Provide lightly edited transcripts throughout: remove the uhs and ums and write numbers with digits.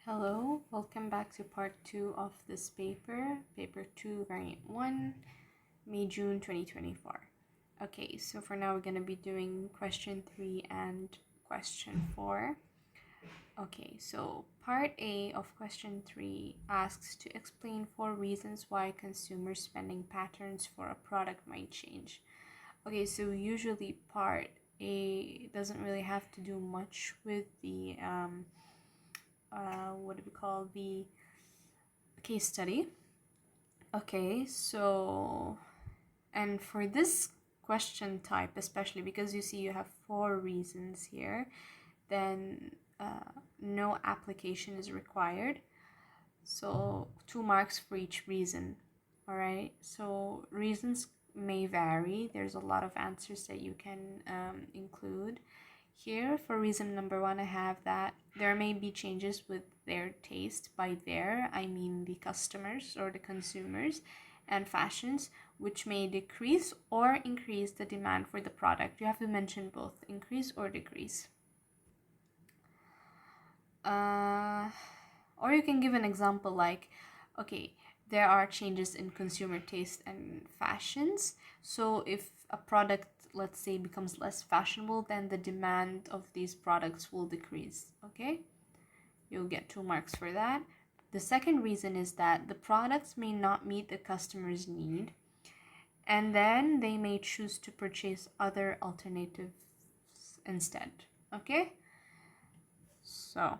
Hello, welcome back to part 2 of this paper 2, variant 1, May, June 2024. Okay, so for now we're going to be doing question 3 and question 4. Okay, so part A of question 3 asks to explain 4 reasons why consumer spending patterns for a product might change. Okay, so usually part A doesn't really have to do much with the what do we call the case study. Okay, so and for this question type, especially because you see you have 4 reasons here, then no application is required, so 2 marks for each reason. All right, so reasons may vary. There's a lot of answers that you can include here. For reason number 1, I have that there may be changes with their taste. By their, I mean the customers or the consumers and fashions, which may decrease or increase the demand for the product. You have to mention both, increase or decrease. Or you can give an example like, okay, there are changes in consumer taste and fashions. So if a product, let's say, becomes less fashionable, then the demand of these products will decrease. Okay, you'll get 2 marks for that. The second reason is that the products may not meet the customer's need, and then they may choose to purchase other alternatives instead. Okay, so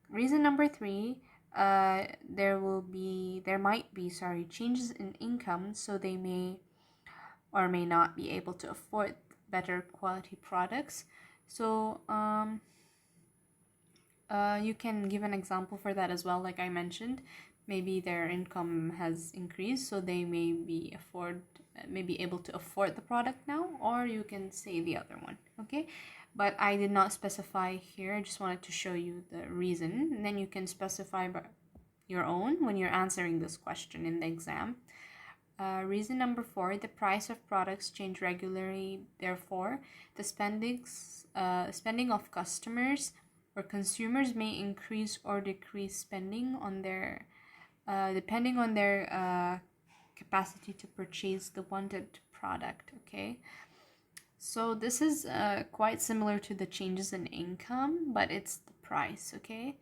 reason number 3, there might be changes in income, so they may or may not be able to afford better quality products. So you can give an example for that as well. Like I mentioned, maybe their income has increased, so they may be able to afford the product now, or you can say the other one. Okay, but I did not specify here. I just wanted to show you the reason, and then you can specify your own when you're answering this question in the exam. Reason number 4, the price of products change regularly. Therefore, the spending of customers or consumers may increase or decrease spending on their depending on their capacity to purchase the wanted product. Okay, so this is quite similar to the changes in income, but it's the price. Okay,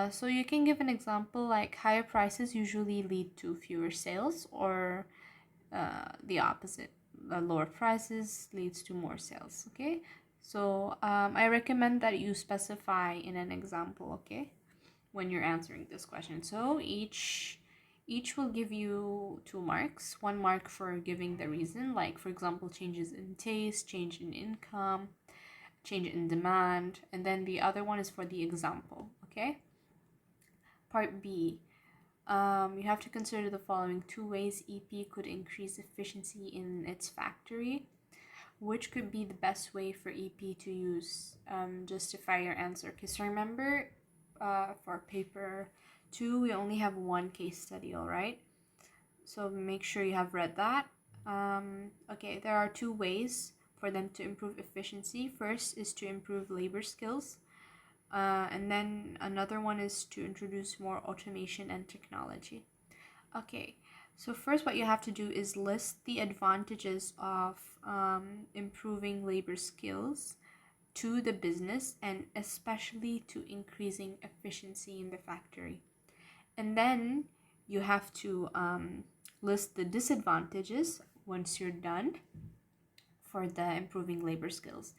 so you can give an example like higher prices usually lead to fewer sales, or the opposite, lower prices leads to more sales. Okay, so I recommend that you specify in an example, okay, when you're answering this question. So each will give you 2 marks, 1 mark for giving the reason, like for example changes in taste, change in income, change in demand, and then the other one is for the example. Okay, part B, you have to consider the following 2 ways EP could increase efficiency in its factory. Which could be the best way for EP to use? Justify your answer. Because remember, for paper 2, we only have 1 case study, all right? So make sure you have read that. Okay, there are 2 ways for them to improve efficiency. First is to improve labor skills. And then another one is to introduce more automation and technology. Okay, so first what you have to do is list the advantages of improving labor skills to the business, and especially to increasing efficiency in the factory. And then you have to list the disadvantages once you're done for the improving labor skills.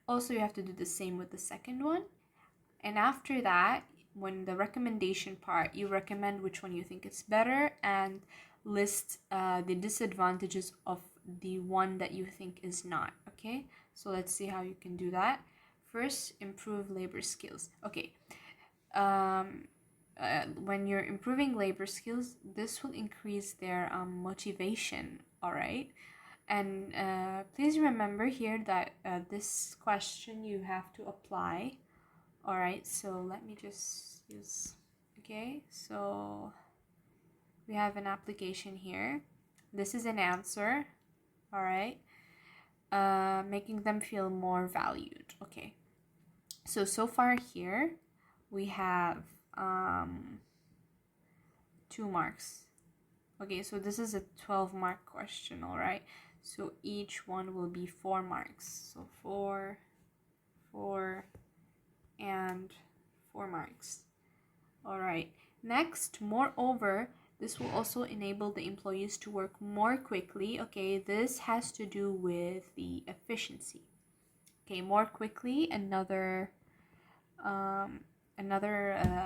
Also, you have to do the same with the second one. And after that, when the recommendation part, you recommend which one you think is better and list the disadvantages of the one that you think is not. Okay, so let's see how you can do that. First, improve labor skills. Okay, when you're improving labor skills, this will increase their motivation. All right, and please remember here that this question you have to apply. All right, so let me just use, okay, so we have an application here. This is an answer, all right, making them feel more valued. Okay, so far here we have 2 marks. Okay, so this is a 12-mark question, all right? So each one will be 4 marks. So 4, 4, and 4 marks. All right. Next, moreover, this will also enable the employees to work more quickly. Okay, this has to do with the efficiency. Okay, more quickly, another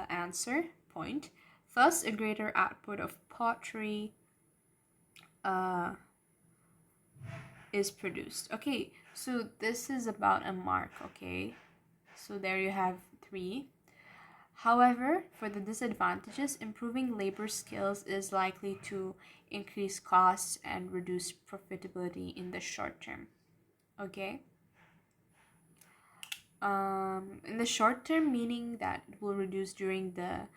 answer point. Thus, a greater output of pottery is produced. Okay, so this is about a mark. Okay, so there you have 3. However, for the disadvantages, improving labor skills is likely to increase costs and reduce profitability in the short term. Okay. In the short term, meaning that it will reduce during the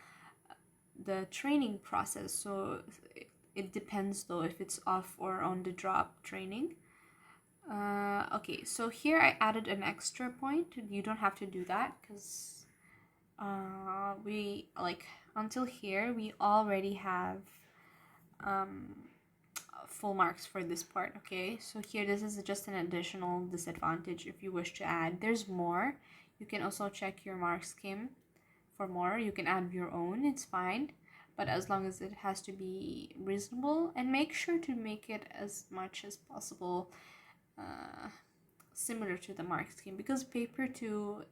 training process. So it depends though if it's off or on the job training. Okay, so here I added an extra point. You don't have to do that because we until here we already have full marks for this part. Okay, so here this is just an additional disadvantage. If you wish to add, there's more. You can also check your mark scheme for more. You can add your own, it's fine, but as long as it has to be reasonable, and make sure to make it as much as possible similar to the mark scheme, because paper 2,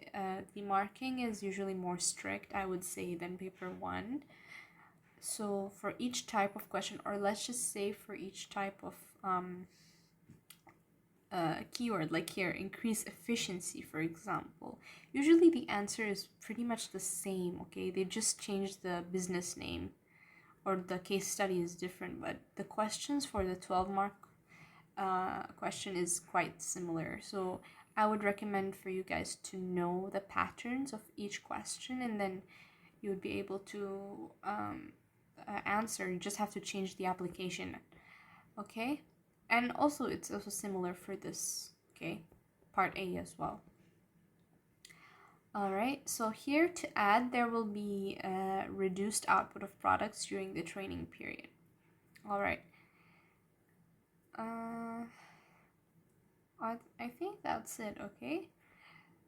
the marking is usually more strict, I would say, than paper 1. So for each type of question, or let's just say for each type of keyword, like here, increase efficiency, for example, usually the answer is pretty much the same. Okay, they just changed the business name, or the case study is different, but the questions for the 12-mark question is quite similar. So I would recommend for you guys to know the patterns of each question, and then you would be able to answer. You just have to change the application. Okay, and also it's also similar for this, okay, part A as well. All right, so here to add, there will be a reduced output of products during the training period. All right. I think that's it. Okay,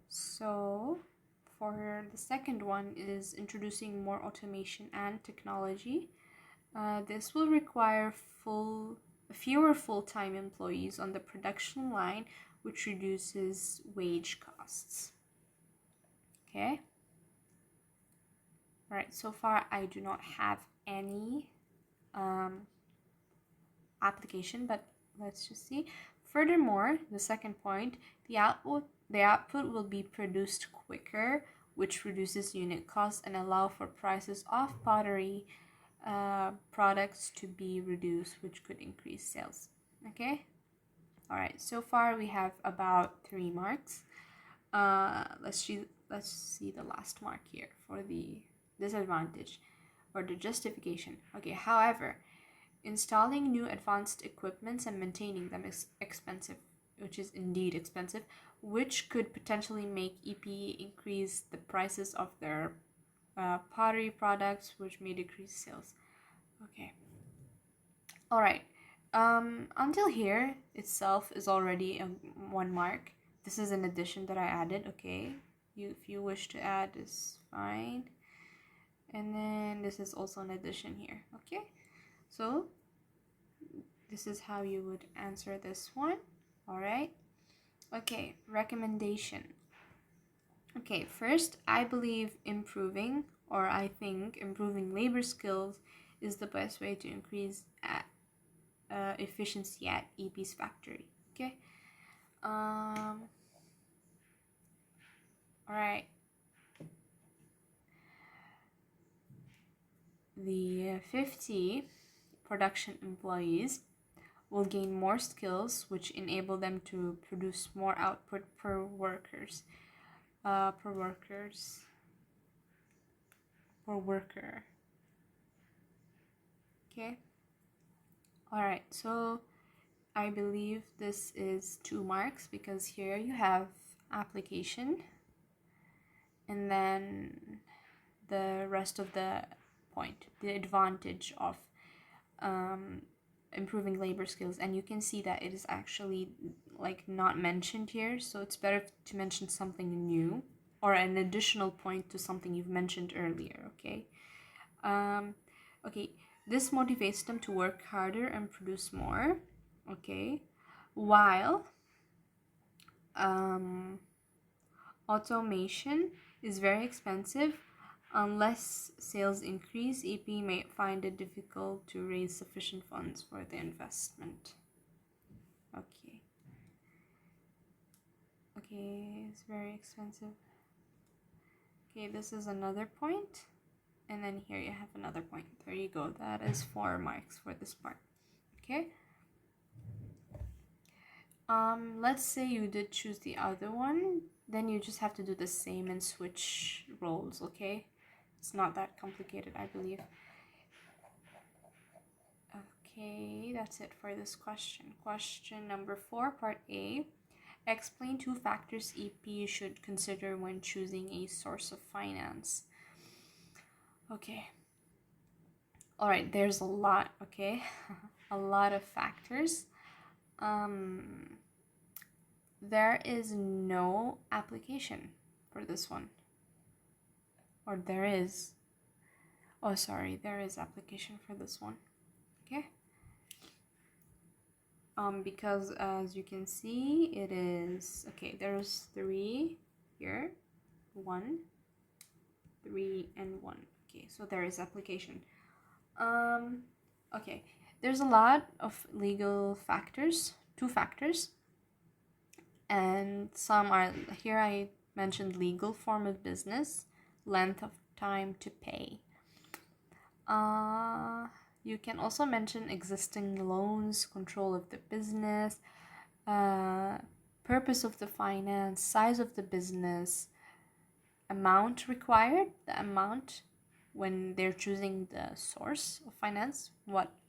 so for the second one is introducing more automation and technology. This will require fewer full-time employees on the production line, which reduces wage costs. Okay. All right, so far I do not have any application, but let's just see. Furthermore, the second point, the output will be produced quicker, which reduces unit costs and allow for prices of pottery products to be reduced, which could increase sales. Okay. All right, so far we have about 3 marks. Let's see the last mark here for the disadvantage or the justification. Okay, however, installing new advanced equipments and maintaining them is expensive, which is indeed expensive, which could potentially make EP increase the prices of their pottery products, which may decrease sales. Okay. All right. Until here itself is already 1 mark. This is an addition that I added. Okay. If you wish to add, is fine. And then this is also an addition here. Okay. So this is how you would answer this one. All right. Okay. Recommendation. Okay. First, I think improving labor skills is the best way to increase efficiency at EP's factory. Okay. All right. The 50 production employees will gain more skills, which enable them to produce more output per worker. Okay. All right. So I believe this is 2 marks because here you have application, and then the rest of the point, the advantage of improving labor skills, and you can see that it is actually like not mentioned here, so it's better to mention something new or an additional point to something you've mentioned earlier. Okay. Okay, this motivates them to work harder and produce more. Okay, while automation is very expensive. Unless sales increase, EP may find it difficult to raise sufficient funds for the investment. Okay. Okay, it's very expensive. Okay, this is another point. And then here you have another point. There you go. That is 4 marks for this part. Okay. Let's say you did choose the other one. Then you just have to do the same and switch roles, okay? It's not that complicated, I believe. Okay, that's it for this question. Question number 4, part A. Explain 2 factors EP should consider when choosing a source of finance. Okay. All right, there's a lot, okay? A lot of factors. There is no application for this one. Or there is. Oh, sorry, there is application for this one. Okay? Because as you can see, it is, okay, there's 3 here. 1, 3, and 1. Okay, so there is application. Okay, there's a lot of legal factors, 2 factors, and some are, here I mentioned legal form of business, length of time to pay. You can also mention existing loans, control of the business, purpose of the finance, size of the business, amount required, the amount when they're choosing the source of finance,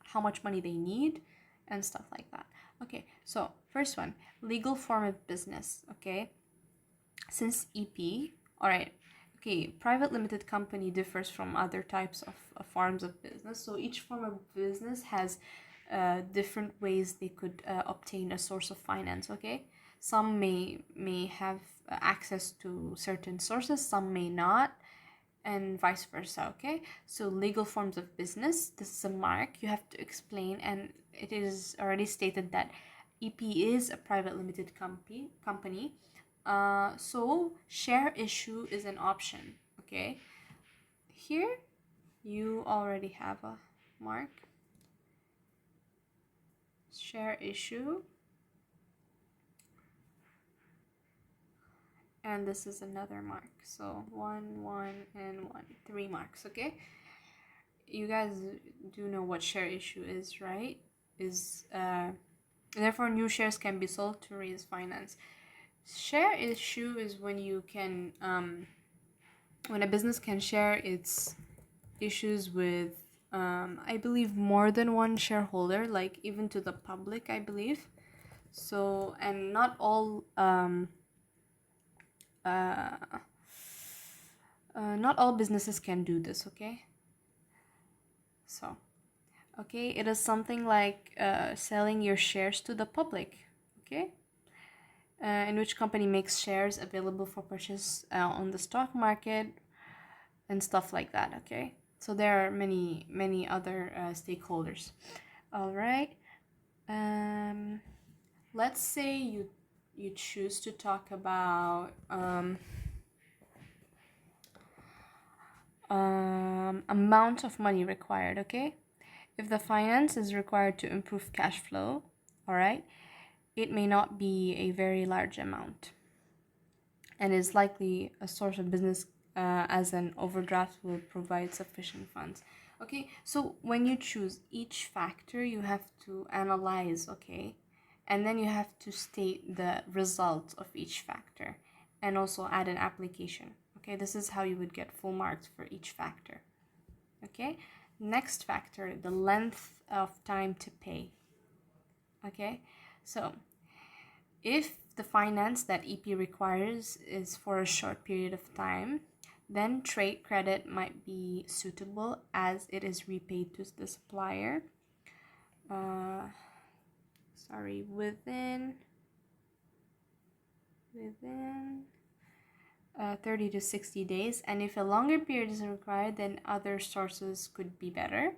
how much money they need, and stuff like that. Okay, so first one, legal form of business. Okay, since EP, all right, okay, private limited company differs from other types of forms of business. So each form of business has different ways they could obtain a source of finance. Okay, some may have access to certain sources, some may not, and vice versa. Okay, so legal forms of business, this is a mark you have to explain, and it is already stated that EP is a private limited company. So share issue is an option. Okay, here you already have a mark. Share issue, and this is another mark. So 1, 1, and 1, 3 marks. Okay, you guys do know what share issue is, right? Therefore new shares can be sold to raise finance. Share issue is when you can when a business can share its issues with I believe more than one shareholder, like even to the public, I believe. So, and not all not all businesses can do this. Okay, so okay, it is something like selling your shares to the public. Okay, in which company makes shares available for purchase on the stock market and stuff like that. Okay, so there are many other stakeholders. All right, let's say you choose to talk about amount of money required. Okay, if the finance is required to improve cash flow, all right, it may not be a very large amount and is likely a source of business as an overdraft will provide sufficient funds. Okay, so when you choose each factor, you have to analyze, okay, and then you have to state the result of each factor and also add an application. Okay, this is how you would get full marks for each factor. Okay, next factor, the length of time to pay. Okay, so if the finance that EP requires is for a short period of time, then trade credit might be suitable as it is repaid to the supplier. Within 30 to 60 days, and if a longer period is required, then other sources could be better.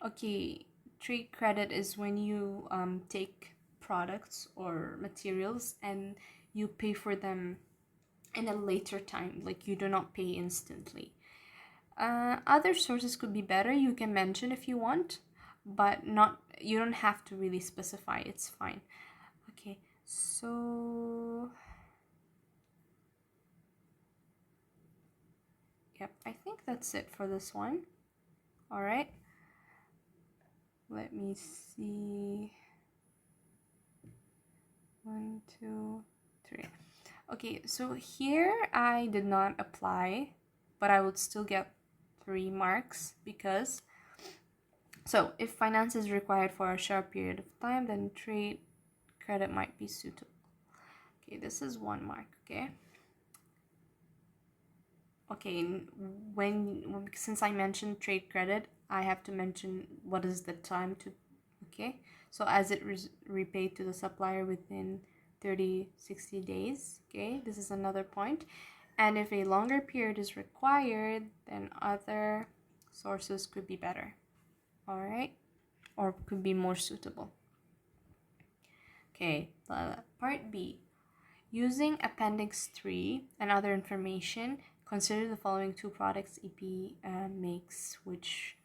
Okay, trade credit is when you take products or materials and you pay for them in a later time, like you do not pay instantly. Other sources could be better. You can mention if you want, but you don't have to really specify. It's fine. Okay, so yep, I think that's it for this one. All right, let me see. 1, 2, 3. Okay, so here I did not apply, but I would still get 3 marks because, so if finance is required for a short period of time, then trade credit might be suitable. Okay, this is 1 mark, okay? Okay, since I mentioned trade credit, I have to mention what is the time to, okay? So as it repaid to the supplier within 30-60 days, okay? This is another point. And if a longer period is required, then other sources could be better, all right? Or could be more suitable. Okay, part B. Using Appendix 3 and other information, consider the following 2 products EP makes. Which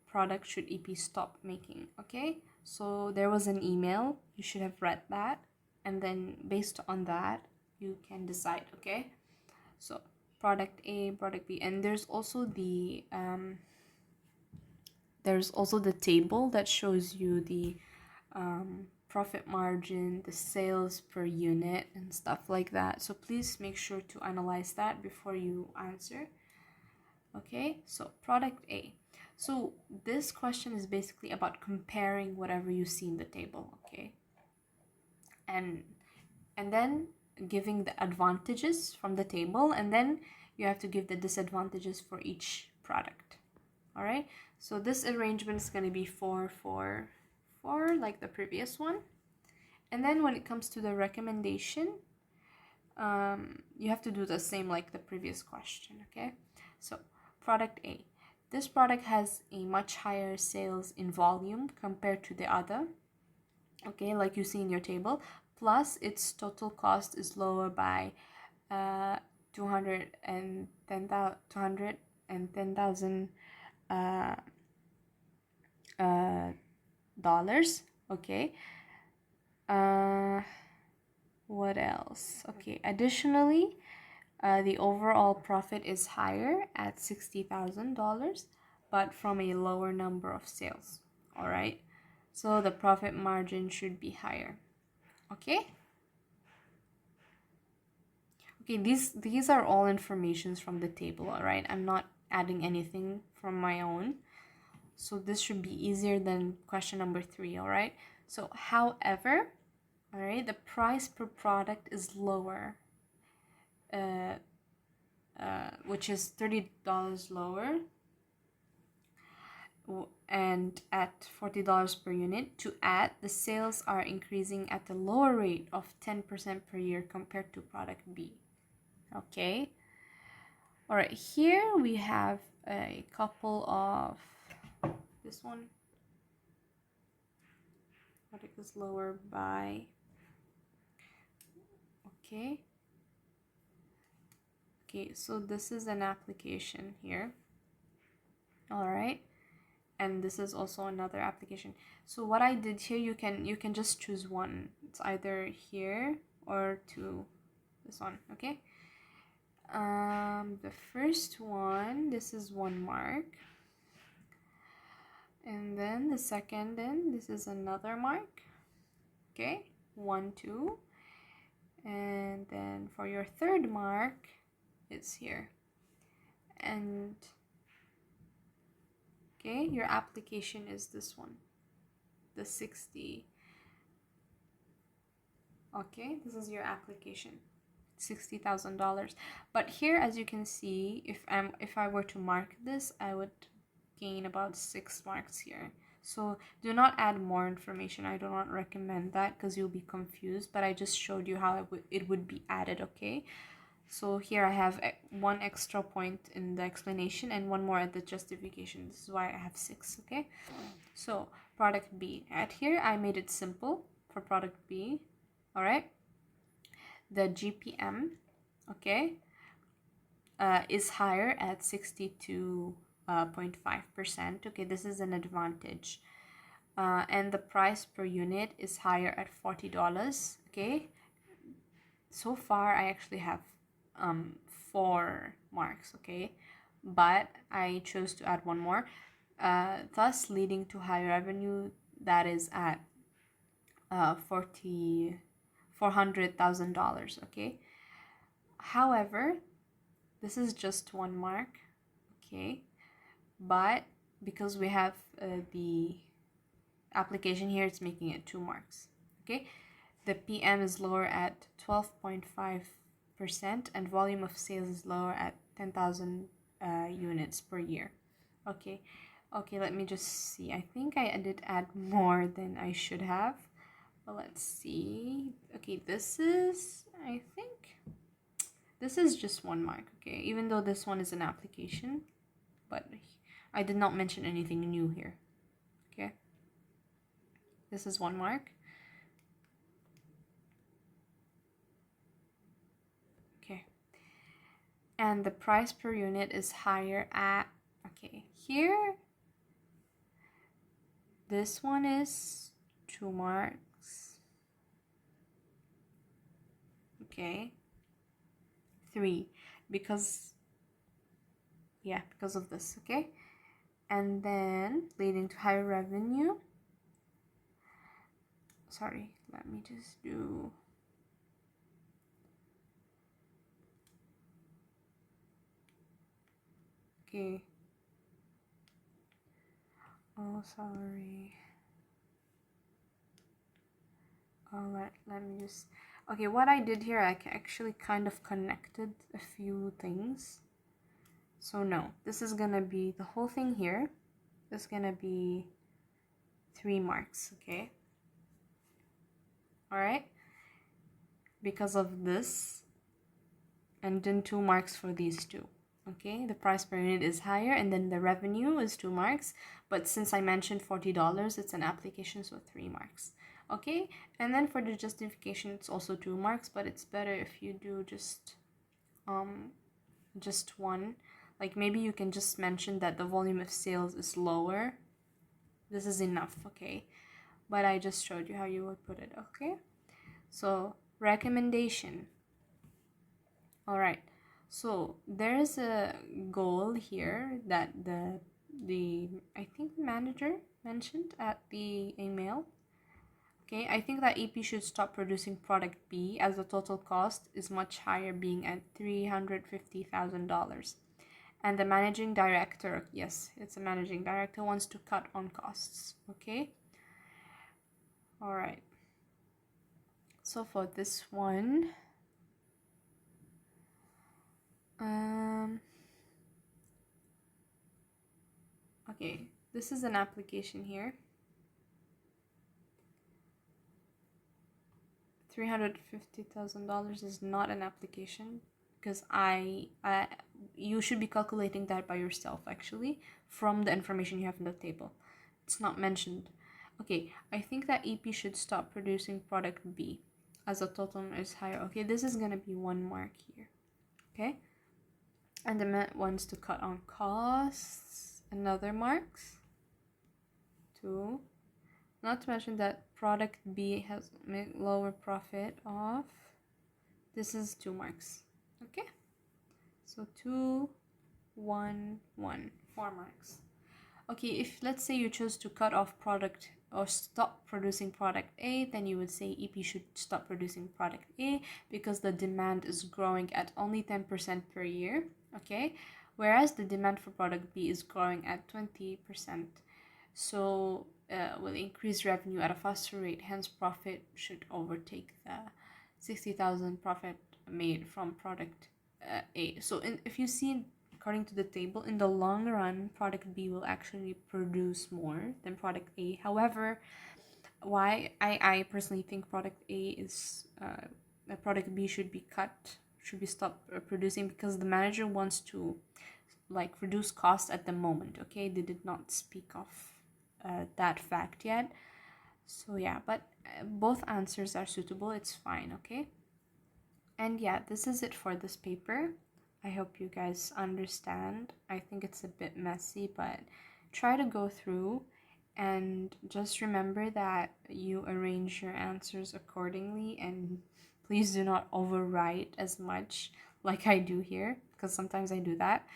product should EP stop making? Okay, so there was an email. You should have read that. And then based on that, you can decide, okay? So product A, product B. And there's also the table that shows you the profit margin, the sales per unit, and stuff like that. So please make sure to analyze that before you answer. Okay, so product A. So this question is basically about comparing whatever you see in the table, okay? And then giving the advantages from the table, and then you have to give the disadvantages for each product. All right, so this arrangement is going to be 4, 4, 4, like the previous one. And then when it comes to the recommendation, you have to do the same like the previous question, okay? So product A. This product has a much higher sales in volume compared to the other, okay, like you see in your table, plus its total cost is lower by $210,000 dollars, okay. What else? Okay, additionally, the overall profit is higher at $60,000, but from a lower number of sales. All right, so the profit margin should be higher. Okay. Okay, these are all informations from the table. All right, I'm not adding anything from my own, so this should be easier than question number 3. All right. So, however, all right, the price per product is lower, which is $30 lower, and at $40 per unit. To add, the sales are increasing at a lower rate of 10% per year compared to product B. Okay. All right, here we have a couple of this one. Product is lower by, okay, so this is an application here. All right, and this is also another application. So what I did here, you can just choose one. It's either here or to this one, okay. The first one, this is 1 mark, and then the second, then this is another mark, okay, 1, 2, and then for your third mark, it's here. And okay, your application is this one, the 60. Okay, this is your application, $60,000. But here, as you can see, if I were to mark this, I would gain about 6 marks here. So do not add more information. I do not recommend that because you'll be confused, but I just showed you how it would be added, okay? So here I have 1 extra point in the explanation and 1 more at the justification. This is why I have 6, okay? So product B. At here, I made it simple for product B, all right? The GPM, okay, is higher at 62.5%. Okay, this is an advantage. And the price per unit is higher at $40, okay? So far, I actually have 4 marks, okay? But I chose to add 1 more, thus leading to higher revenue that is at $400,000, okay? However, this is just 1 mark, okay? But because we have the application here, it's making it 2 marks, okay? The PM is lower at 12.5% and volume of sales is lower at 10,000 units per year, okay? Okay, let me just see. I think I did add more than I should have. Well, let's see. Okay, this is, I think, this is just 1 mark, okay? Even though this one is an application, but I did not mention anything new here, okay? This is 1 mark. Okay. And the price per unit is higher at, okay, here, this one is 2 marks. Okay. 3, because of this, okay? And then leading to higher revenue. Sorry, let me just do, okay. Oh, sorry. Oh, let me just, okay, what I did here, I actually kind of connected a few things. So no, this is gonna be, the whole thing here is gonna be 3 marks, okay? All right, because of this, and then 2 marks for these two, okay? The price per unit is higher, and then the revenue is 2 marks, but since I mentioned $40, it's an application, so 3 marks, okay? And then for the justification, it's also 2 marks, but it's better if you do just 1. Like maybe you can just mention that the volume of sales is lower. This is enough, okay? But I just showed you how you would put it, okay? So recommendation. All right, so there's a goal here that the I think the manager mentioned at the email. Okay, I think that EP should stop producing product B as the total cost is much higher, being at $350,000. And the managing director, yes, it's a managing director, wants to cut on costs, okay? All right. So for this one, okay, this is an application here. $350,000 is not an application because you should be calculating that by yourself actually from the information you have in the table. It's not mentioned. Okay, I think that EP should stop producing product B as the total is higher. Okay, this is gonna be 1 mark here. Okay, and the man wants to cut on costs, another marks, 2. Not to mention that product B has lower profit of, this is 2 marks, okay? So 2, 1, 1, 4 marks. Okay, if let's say you chose to cut off product or stop producing product A, then you would say EP should stop producing product A because the demand is growing at only 10% per year, okay? Whereas the demand for product B is growing at 20%. So will increase revenue at a faster rate, hence profit should overtake the 60,000 profit made from product A. So if you see, according to the table, in the long run, product B will actually produce more than product A. However, why I personally think product A is product B should be cut, should be stopped producing, because the manager wants to like reduce cost at the moment. Okay, they did not speak of that fact yet. So yeah, but both answers are suitable, it's fine. Okay, and yeah, this is it for this paper. I hope you guys understand. I think it's a bit messy, but try to go through and just remember that you arrange your answers accordingly, and please do not overwrite as much like I do here, because sometimes I do that.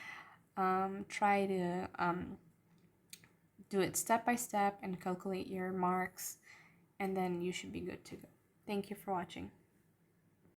Try to do it step by step and calculate your marks, and then you should be good to go. Thank you for watching.